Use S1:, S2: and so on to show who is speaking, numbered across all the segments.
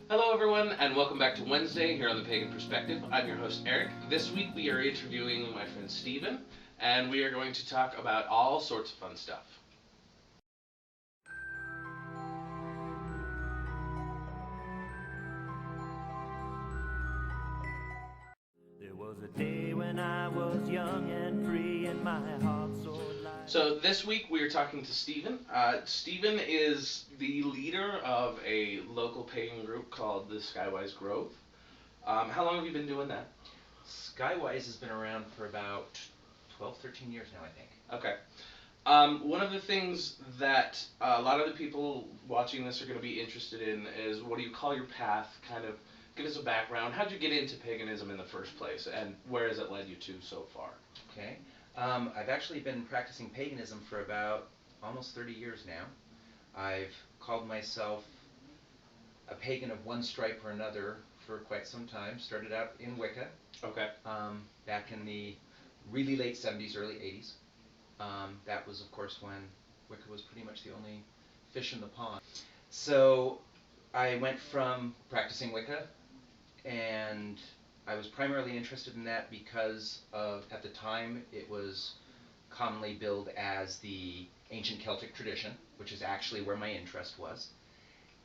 S1: Hello everyone, and welcome back to Wednesday here on the Pagan Perspective. I'm your host Eric. This week we are interviewing my friend Stephen, and we are going to talk about all sorts of fun stuff.
S2: There was a day when I was young and free and my heart soared light.
S1: So this week we are talking to Stephen. Stephen is the leader of a local pagan group called the Skywise Grove. How long have you been doing that?
S3: Skywise has been around for about 12, 13 years now, I think.
S1: Okay. One of the things that a lot of the people watching this are going to be interested in is what do you call your path? Kind of give us a background. How'd you get into paganism in the first place, and where has it led you to so far?
S3: Okay. I've actually been practicing paganism for about almost 30 years now. I've called myself a pagan of one stripe or another for quite some time. Started out in Wicca.
S1: Okay.
S3: Back in the really late 70s, early 80s. That was, of course, when Wicca was pretty much the only fish in the pond. So I went from practicing Wicca, and I was primarily interested in that because of, at the time, it was commonly billed as the ancient Celtic tradition, which is actually where my interest was.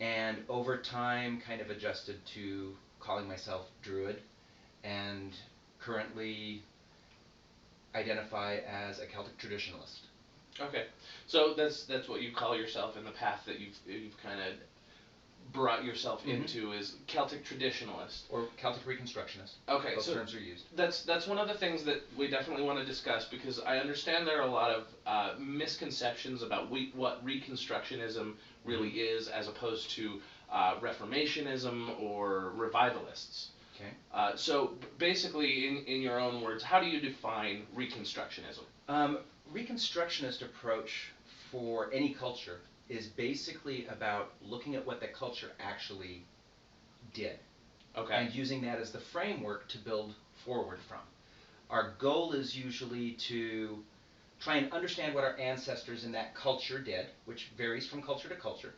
S3: And over time, kind of adjusted to calling myself Druid, and currently identify as a Celtic traditionalist.
S1: Okay. So that's what you call yourself, in the path that you've kind of brought yourself into is Celtic traditionalist
S3: Or Celtic reconstructionist.
S1: Okay,
S3: Both
S1: so
S3: terms are used.
S1: that's one of the things that we definitely want to discuss, because I understand there are a lot of misconceptions about what reconstructionism really is, as opposed to reformationism or revivalists.
S3: Okay.
S1: So basically, in your own words, how do you define reconstructionism?
S3: Reconstructionist approach for any culture is basically about looking at what the culture actually did.
S1: Okay.
S3: And using that as the framework to build forward from. Our goal is usually to try and understand what our ancestors in that culture did, which varies from culture to culture.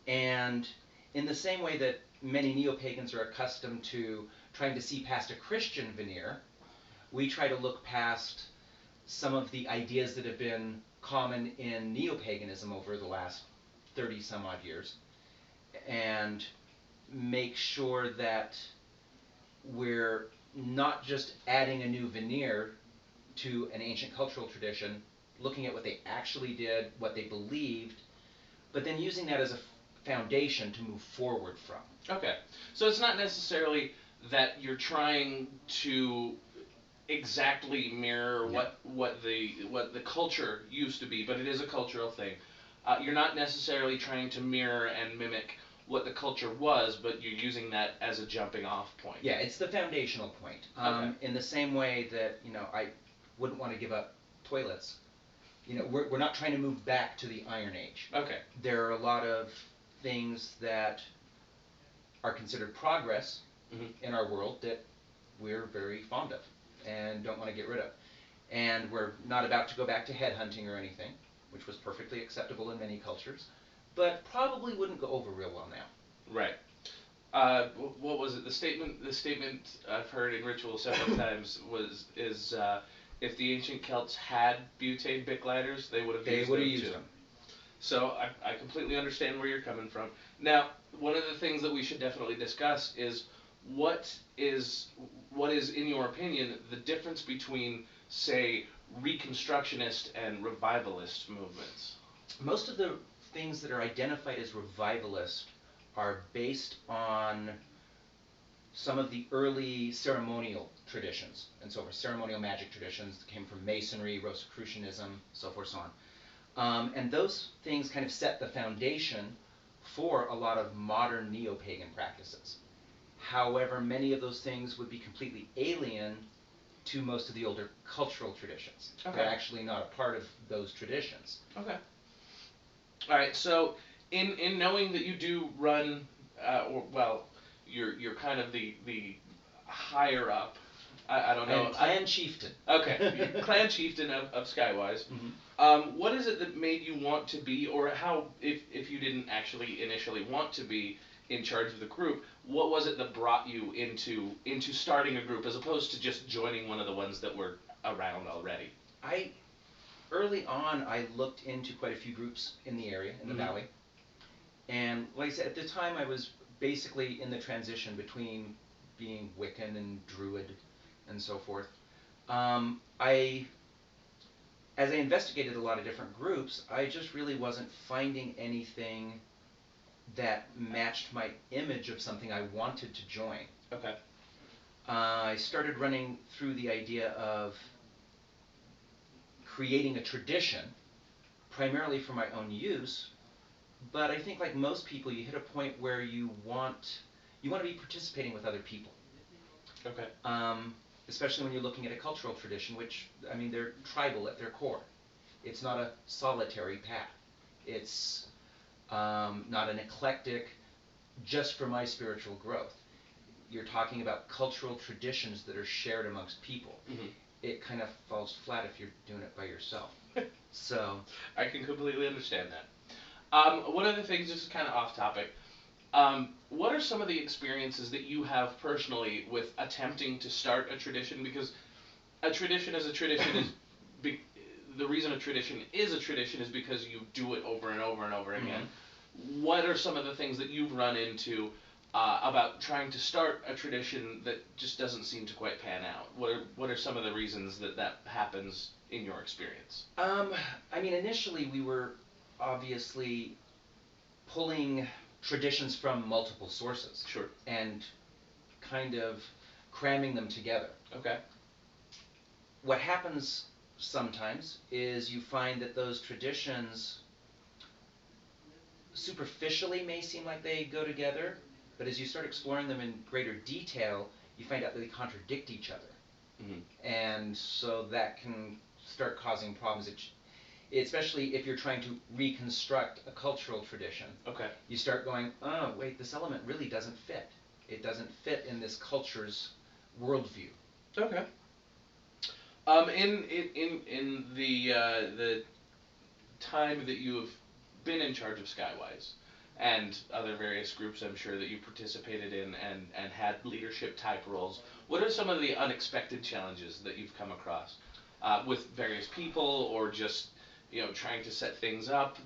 S3: And in the same way that many neo-pagans are accustomed to trying to see past a Christian veneer, we try to look past some of the ideas that have been common in neo-paganism over the last 30 some odd years, and make sure that we're not just adding a new veneer to an ancient cultural tradition, looking at what they actually did, what they believed, but then using that as a foundation to move forward from.
S1: Okay. So it's not necessarily that you're trying to exactly mirror what the culture used to be, but it is a cultural thing. You're not necessarily trying to mirror and mimic what the culture was, but you're using that as a jumping off point.
S3: Yeah, it's the foundational point.
S1: Okay.
S3: In the same way that, I wouldn't want to give up toilets. We're not trying to move back to the Iron Age.
S1: Okay.
S3: There are a lot of things that are considered progress in our world that we're very fond of and don't want to get rid of. And we're not about to go back to headhunting or anything, which was perfectly acceptable in many cultures, but probably wouldn't go over real well now.
S1: Right. What was it? The statement I've heard in ritual several times is if the ancient Celts had butane Bic lighters, they would have used them. So I completely understand where you're coming from. Now, one of the things that we should definitely discuss is what is in your opinion the difference between, say, reconstructionist and revivalist movements?
S3: Most of the things that are identified as revivalist are based on some of the early ceremonial traditions, and so forth, ceremonial magic traditions that came from Masonry, Rosicrucianism, so forth, so on. And those things kind of set the foundation for a lot of modern neo-pagan practices. However, many of those things would be completely alien to most of the older cultural traditions.
S1: Okay.
S3: They're actually not a part of those traditions.
S1: Okay. All right. So, in knowing that you do run, you're kind of the higher up. I don't know.
S3: Clan Chieftan.
S1: Okay, Clan Chieftan of Skywise. What is it that made you want to be, or how, if you didn't actually initially want to be, in charge of the group. What was it that brought you into starting a group as opposed to just joining one of the ones that were around already?
S3: Early on, I looked into quite a few groups in the area, in the valley. And like I said, at the time I was basically in the transition between being Wiccan and Druid and so forth. As I investigated a lot of different groups, I just really wasn't finding anything that matched my image of something I wanted to join.
S1: Okay.
S3: I started running through the idea of creating a tradition, primarily for my own use, but I think like most people, you hit a point where you want to be participating with other people.
S1: Okay.
S3: Especially when you're looking at a cultural tradition, which, I mean, they're tribal at their core. It's not a solitary path. It's not an eclectic, just for my spiritual growth. You're talking about cultural traditions that are shared amongst people. It kind of falls flat if you're doing it by yourself. So
S1: I can completely understand that. One of the things, just kind of off topic, what are some of the experiences that you have personally with attempting to start a tradition? Because a tradition is a tradition is the reason a tradition is because you do it over and over and over again. What are some of the things that you've run into about trying to start a tradition that just doesn't seem to quite pan out? What are some of the reasons that happens in your experience?
S3: I mean, initially we were obviously pulling traditions from multiple sources.
S1: Sure.
S3: And kind of cramming them together.
S1: Okay.
S3: What happens sometimes is you find that those traditions superficially may seem like they go together, but as you start exploring them in greater detail, you find out that they contradict each other. And so that can start causing problems, especially if you're trying to reconstruct a cultural tradition.
S1: Okay.
S3: You start going, oh, wait, this element really doesn't fit. It doesn't fit in this culture's worldview.
S1: Okay. In the time that you have been in charge of Skywise and other various groups, I'm sure that you participated in and had leadership type roles, what are some of the unexpected challenges that you've come across with various people, or just trying to set things up,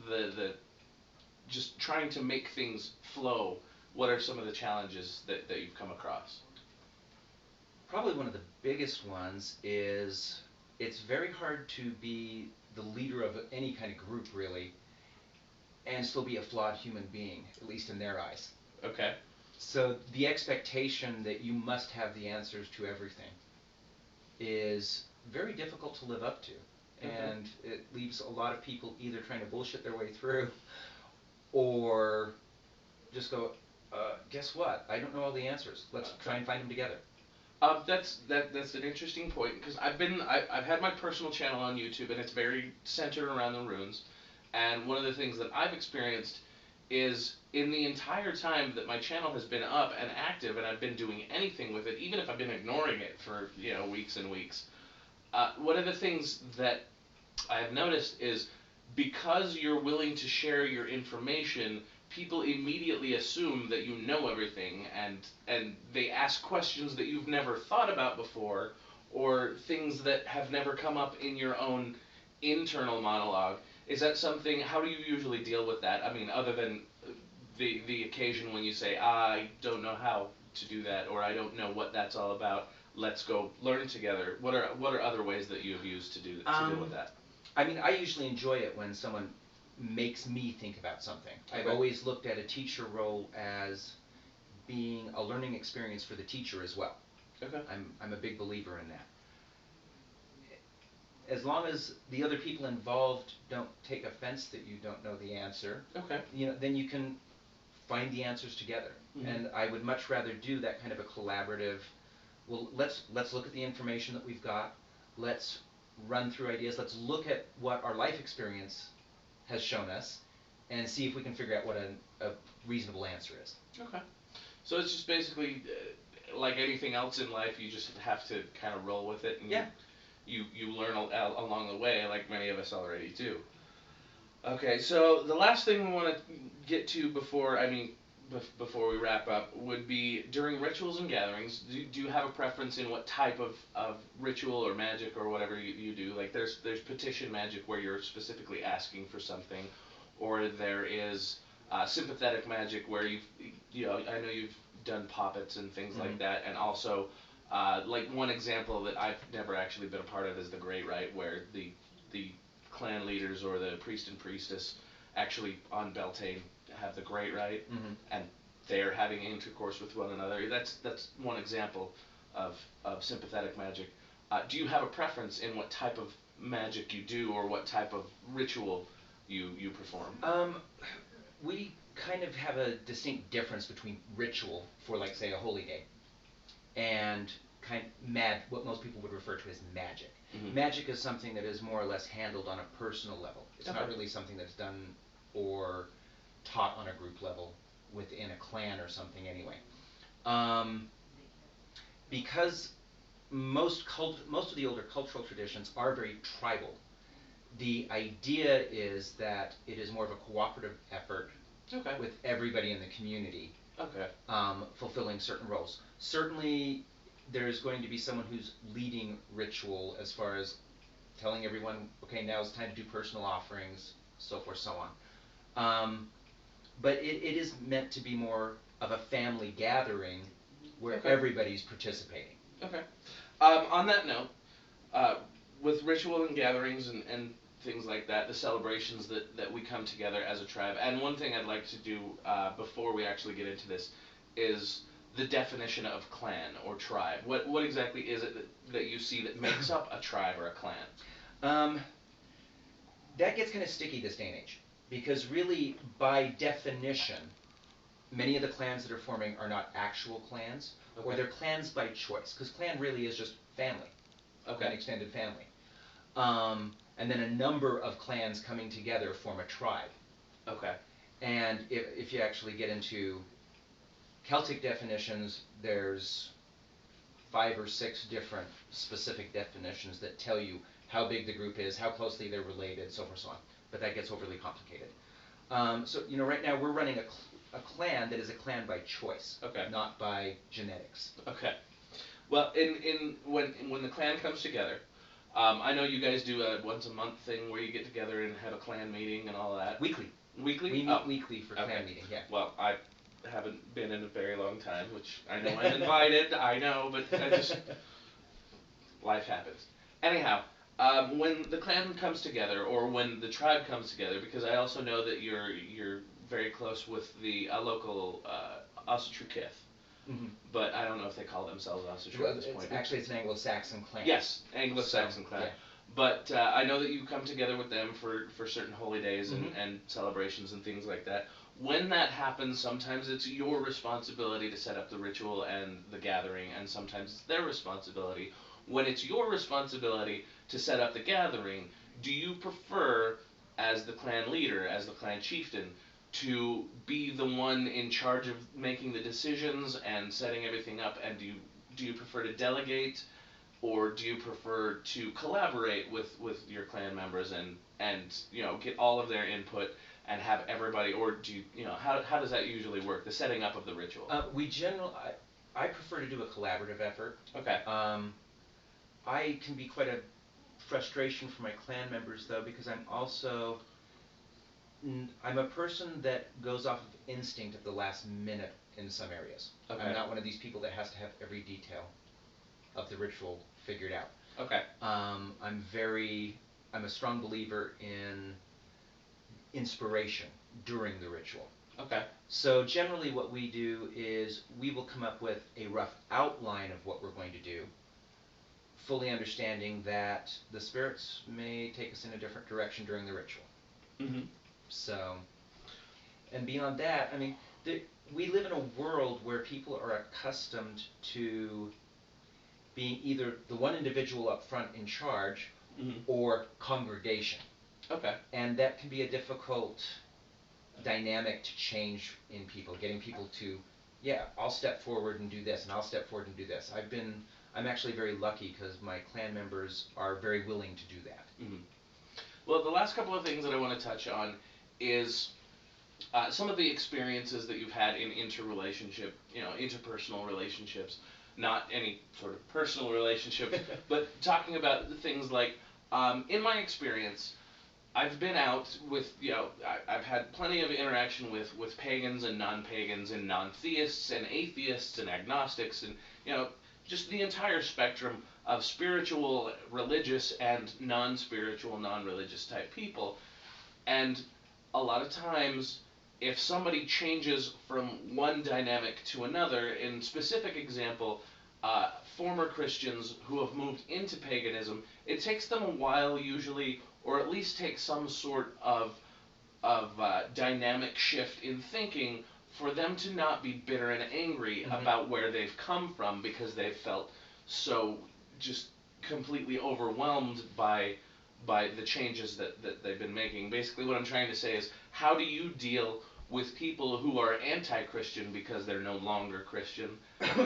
S1: just trying to make things flow? What are some of the challenges that you've come across?
S3: Probably one of the biggest ones is it's very hard to be the leader of any kind of group, really, and still be a flawed human being, at least in their eyes.
S1: Okay.
S3: So the expectation that you must have the answers to everything is very difficult to live up to. And it leaves a lot of people either trying to bullshit their way through or just go, guess what? I don't know all the answers. Let's try and find them together.
S1: That's an interesting point, because I've had my personal channel on YouTube, and it's very centered around the runes. And one of the things that I've experienced is, in the entire time that my channel has been up and active, and I've been doing anything with it, even if I've been ignoring it for weeks and weeks, one of the things that I have noticed is, because you're willing to share your information, people immediately assume that you know everything, and they ask questions that you've never thought about before, or things that have never come up in your own internal monologue. Is that something? How do you usually deal with that? I mean, other than the occasion when you say, I don't know how to do that, or I don't know what that's all about, let's go learn together. What are other ways that you've used to deal with that?
S3: I mean, I usually enjoy it when someone makes me think about something.
S1: Okay.
S3: I've always looked at a teacher role as being a learning experience for the teacher as well.
S1: Okay.
S3: I'm a big believer in that. As long as the other people involved don't take offense that you don't know the answer,
S1: Okay.
S3: Then you can find the answers together. And I would much rather do that kind of a collaborative. Well, let's look at the information that we've got. Let's run through ideas. Let's look at what our life experience has shown us, and see if we can figure out what a reasonable answer is.
S1: Okay. So it's just basically like anything else in life, you just have to kind of roll with it, and you learn along the way, like many of us already do. Okay, so the last thing we want to get to before we wrap up would be during rituals and gatherings. Do you have a preference in what type of ritual or magic or whatever you do? Like there's petition magic where you're specifically asking for something, or there is sympathetic magic where I know you've done poppets and things like that, and also like one example that I've never actually been a part of is the Great Rite, where the clan leaders or the priest and priestess actually on Beltane have the Great Rite, and they're having intercourse with one another. That's one example of sympathetic magic. Do you have a preference in what type of magic you do, or what type of ritual you perform?
S3: We kind of have a distinct difference between ritual for, like, say, a holy day, and what most people would refer to as magic. Magic is something that is more or less handled on a personal level. It's not really something that's done or taught on a group level within a clan or something anyway. Because most of the older cultural traditions are very tribal, the idea is that it is more of a cooperative effort with everybody in the community fulfilling certain roles. Certainly there's going to be someone who's leading ritual as far as telling everyone, okay, now it's time to do personal offerings, so forth, so on. But it is meant to be more of a family gathering where everybody's participating.
S1: Okay. On that note, with ritual and gatherings and things like that, the celebrations that we come together as a tribe, and one thing I'd like to do before we actually get into this is the definition of clan or tribe. What exactly is it that you see that makes up a tribe or a clan?
S3: That gets kind of sticky this day and age, because really, by definition, many of the clans that are forming are not actual clans, or they're clans by choice, because clan really is just family, an extended family. And then a number of clans coming together form a tribe. And if you actually get into Celtic definitions, there's 5 or 6 different specific definitions that tell you how big the group is, how closely they're related, so forth, so on. But that gets overly complicated. So right now we're running a clan that is a clan by choice, not by genetics.
S1: Well, when the clan comes together, I know you guys do a once a month thing where you get together and have a clan meeting and all that.
S3: Weekly.
S1: Weekly?
S3: We meet weekly for clan meeting, yeah.
S1: Well, I haven't been in a very long time, which I know I'm invited, I know, but life happens. Anyhow, when the clan comes together, or when the tribe comes together, because I also know that you're very close with the local Asatru-Kith. But I don't know if they call themselves Asatru at this point.
S3: Actually, it's an Anglo-Saxon clan.
S1: Yes, Anglo-Saxon clan. Yeah. But I know that you come together with them for certain holy days and celebrations and things like that. When that happens, sometimes it's your responsibility to set up the ritual and the gathering, and sometimes it's their responsibility. When it's your responsibility to set up the gathering, do you prefer, as the clan leader, as the clan chieftain, to be the one in charge of making the decisions and setting everything up, and do you prefer to delegate, or do you prefer to collaborate with your clan members and get all of their input and have everybody, or do you how does that usually work, the setting up of the ritual?
S3: I prefer to do a collaborative effort. I can be quite a frustration for my clan members, though, because I'm a person that goes off of instinct at the last minute in some areas. I'm not one of these people that has to have every detail of the ritual figured out. I'm a strong believer in inspiration during the ritual. So generally what we do is we will come up with a rough outline of what we're going to do, fully understanding that the spirits may take us in a different direction during the ritual. So, and beyond that, I mean, we live in a world where people are accustomed to being either the one individual up front in charge or congregation. And that can be a difficult dynamic to change in people, getting people to, I'll step forward and do this, and I'll step forward and do this. I'm actually very lucky because my clan members are very willing to do that.
S1: Well, the last couple of things that I want to touch on is some of the experiences that you've had in interpersonal relationships, not any sort of personal relationships, but talking about things like, in my experience, I've been out with, I've had plenty of interaction with pagans and non-pagans and non-theists and atheists and agnostics and, just the entire spectrum of spiritual, religious, and non-spiritual, non-religious type people. And a lot of times, if somebody changes from one dynamic to another, in specific example, former Christians who have moved into paganism, it takes them a while usually, or at least takes some sort of dynamic shift in thinking for them to not be bitter and angry about where they've come from because they've felt so just completely overwhelmed by the changes that they've been making. Basically, what I'm trying to say is, how do you deal with people who are anti-Christian because they're no longer Christian,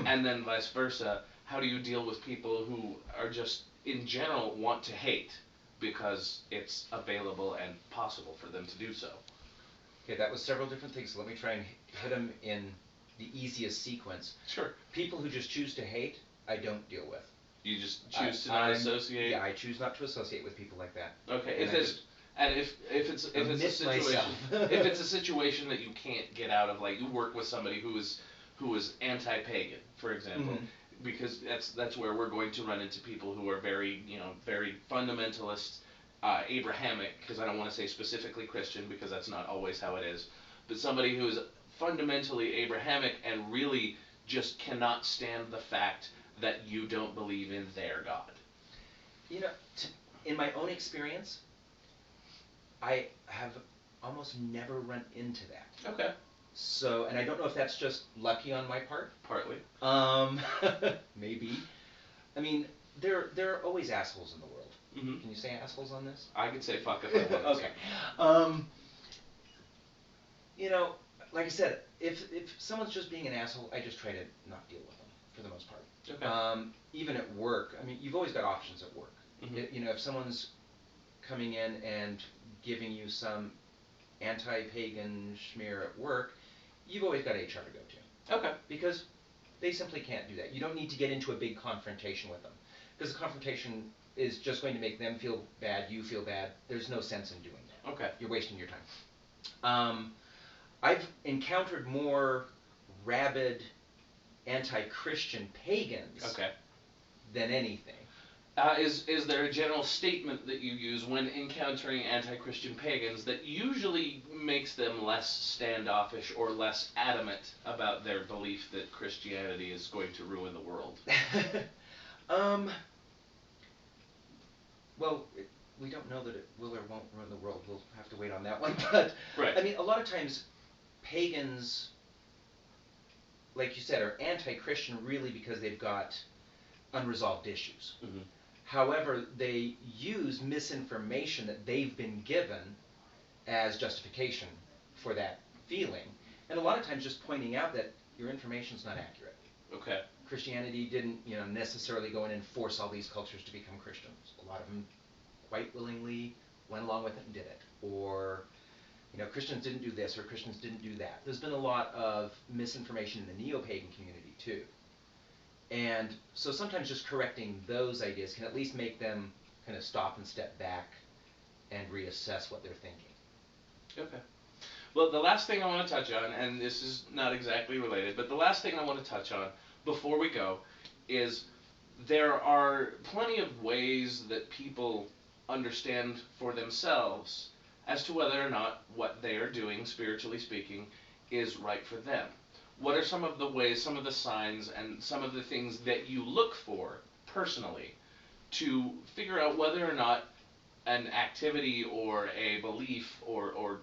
S1: and then vice versa? How do you deal with people who are just, in general, want to hate because it's available and possible for them to do so?
S3: Okay, that was several different things. So let me try and hit them in the easiest sequence.
S1: Sure.
S3: People who just choose to hate, I don't deal with.
S1: You just choose to not associate?
S3: Yeah, I choose not to associate with people like that.
S1: Okay, if it's a situation if it's a situation that you can't get out of, like you work with somebody who is anti-pagan, for example, because that's where we're going to run into people who are very very fundamentalist, Abrahamic, because I don't want to say specifically Christian because that's not always how it is, but somebody who is fundamentally Abrahamic and really just cannot stand the fact that you don't believe in their God.
S3: In my own experience, I have almost never run into that.
S1: Okay.
S3: So, and I don't know if that's just lucky on my part.
S1: Partly.
S3: Maybe. I mean, there are always assholes in the world.
S1: Mm-hmm.
S3: Can you say assholes on this?
S1: I could say fuck if I wanted
S3: Okay. Like I said, if someone's just being an asshole, I just try to not deal with them for the most part.
S1: Okay.
S3: Even at work, I mean, you've always got options at work.
S1: Mm-hmm.
S3: If someone's coming in and giving you some anti-pagan schmear at work, you've always got HR to go to.
S1: Okay.
S3: Because they simply can't do that. You don't need to get into a big confrontation with them. Because the confrontation is just going to make them feel bad, you feel bad. There's no sense in doing that.
S1: Okay.
S3: You're wasting your time. I've encountered more rabid anti-Christian pagans than anything.
S1: Is there a general statement that you use when encountering anti-Christian pagans that usually makes them less standoffish or less adamant about their belief that Christianity is going to ruin the world?
S3: Well, we don't know that it will or won't ruin the world. We'll have to wait on that one. But
S1: right.
S3: I mean, a lot of times pagans, like you said, are anti-Christian really because they've got unresolved issues.
S1: Mm-hmm.
S3: However, they use misinformation that they've been given as justification for that feeling. And a lot of times just pointing out that your information's not accurate.
S1: Okay.
S3: Christianity didn't, necessarily go in and force all these cultures to become Christians. A lot of them quite willingly went along with it and did it. Or, Christians didn't do this or Christians didn't do that. There's been a lot of misinformation in the neo-pagan community too. And so sometimes just correcting those ideas can at least make them kind of stop and step back and reassess what they're thinking.
S1: Okay. Well, the last thing I want to touch on, and this is not exactly related, but the last thing I want to touch on before we go is there are plenty of ways that people understand for themselves as to whether or not what they are doing, spiritually speaking, is right for them. What are some of the ways, some of the signs, and some of the things that you look for personally to figure out whether or not an activity or a belief or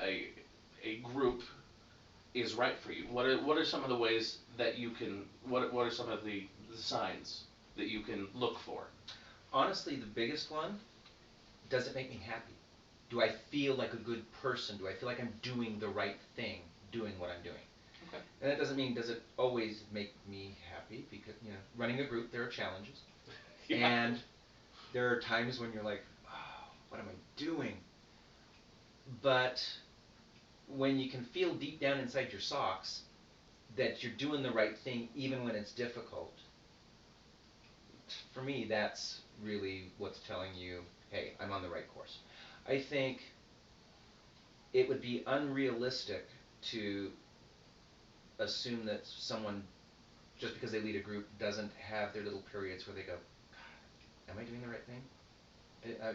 S1: a group is right for you? What are some of the ways that you can? What are some of the signs that you can look for?
S3: Honestly, the biggest one: does it make me happy? Do I feel like a good person? Do I feel like I'm doing the right thing, doing what I'm doing?
S1: Okay.
S3: And that doesn't mean does it always make me happy, because running a group, there are challenges. Yeah. And there are times when you're like, oh, what am I doing? But when you can feel deep down inside your socks that you're doing the right thing even when it's difficult, for me, that's really what's telling you, hey, I'm on the right course. I think it would be unrealistic to assume that someone, just because they lead a group, doesn't have their little periods where they go, am I doing the right thing?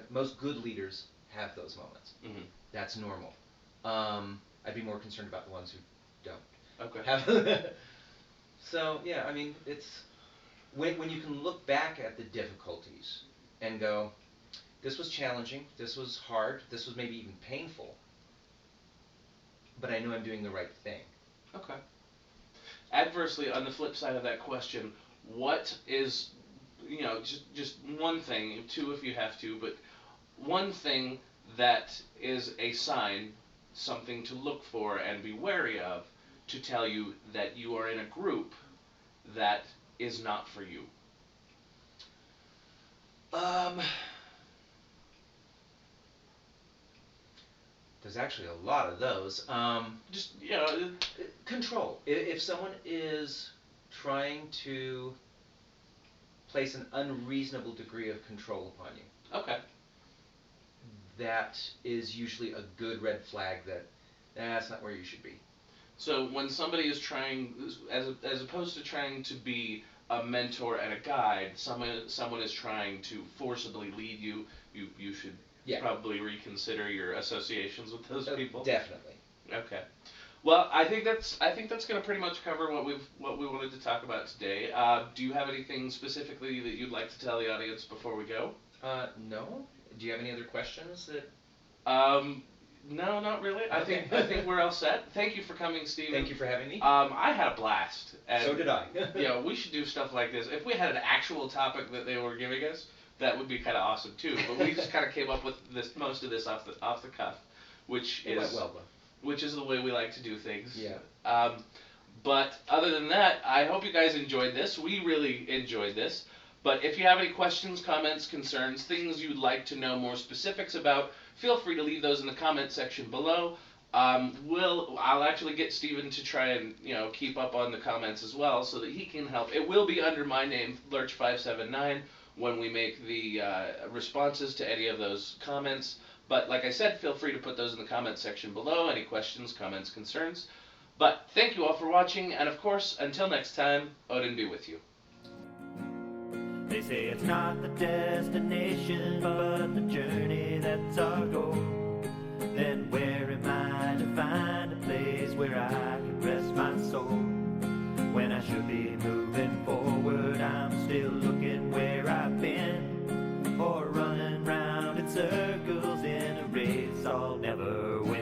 S3: Most good leaders have those moments.
S1: Mm-hmm.
S3: That's normal. I'd be more concerned about the ones who don't.
S1: Okay.
S3: So, yeah, I mean, it's when you can look back at the difficulties and go, this was challenging, this was hard, this was maybe even painful, but I know I'm doing the right thing.
S1: Okay. Adversely, on the flip side of that question, what is, just one thing, two if you have to, but one thing that is a sign, something to look for and be wary of, to tell you that you are in a group that is not for you?
S3: There's actually a lot of those.
S1: Just,
S3: control. If someone is trying to place an unreasonable degree of control upon you,
S1: okay.
S3: that is usually a good red flag that that's not where you should be.
S1: So when somebody is trying, as opposed to trying to be a mentor and a guide, someone is trying to forcibly lead you, you should probably reconsider your associations with those people.
S3: Definitely.
S1: Okay. Well, I think that's going to pretty much cover what we wanted to talk about today. Do you have anything specifically that you'd like to tell the audience before we go?
S3: No. Do you have any other questions that?
S1: No, not really.
S3: Okay.
S1: I think we're all set. Thank you for coming, Stephen.
S3: Thank you for having me.
S1: I had a blast. And,
S3: so did I.
S1: We should do stuff like this. If we had an actual topic that they were giving us, that would be kind of awesome too. But we just kind of came up with most of this off the cuff, which is the way we like to do things.
S3: Yeah.
S1: But other than that, I hope you guys enjoyed this. We really enjoyed this. But if you have any questions, comments, concerns, things you'd like to know more specifics about, feel free to leave those in the comment section below. I'll actually get Stephen to try and keep up on the comments as well, so that he can help. It will be under my name, Lurch579, when we make the responses to any of those comments. But like I said, feel free to put those in the comment section below. Any questions, comments, concerns. But thank you all for watching, and of course, until next time, Odin be with you.
S2: They say it's not the destination, but the journey that's our goal. Then where am I to find a place where I can rest my soul? When I should be moving forward, I'm still looking where I've been, or running round in circles in a race I'll never win.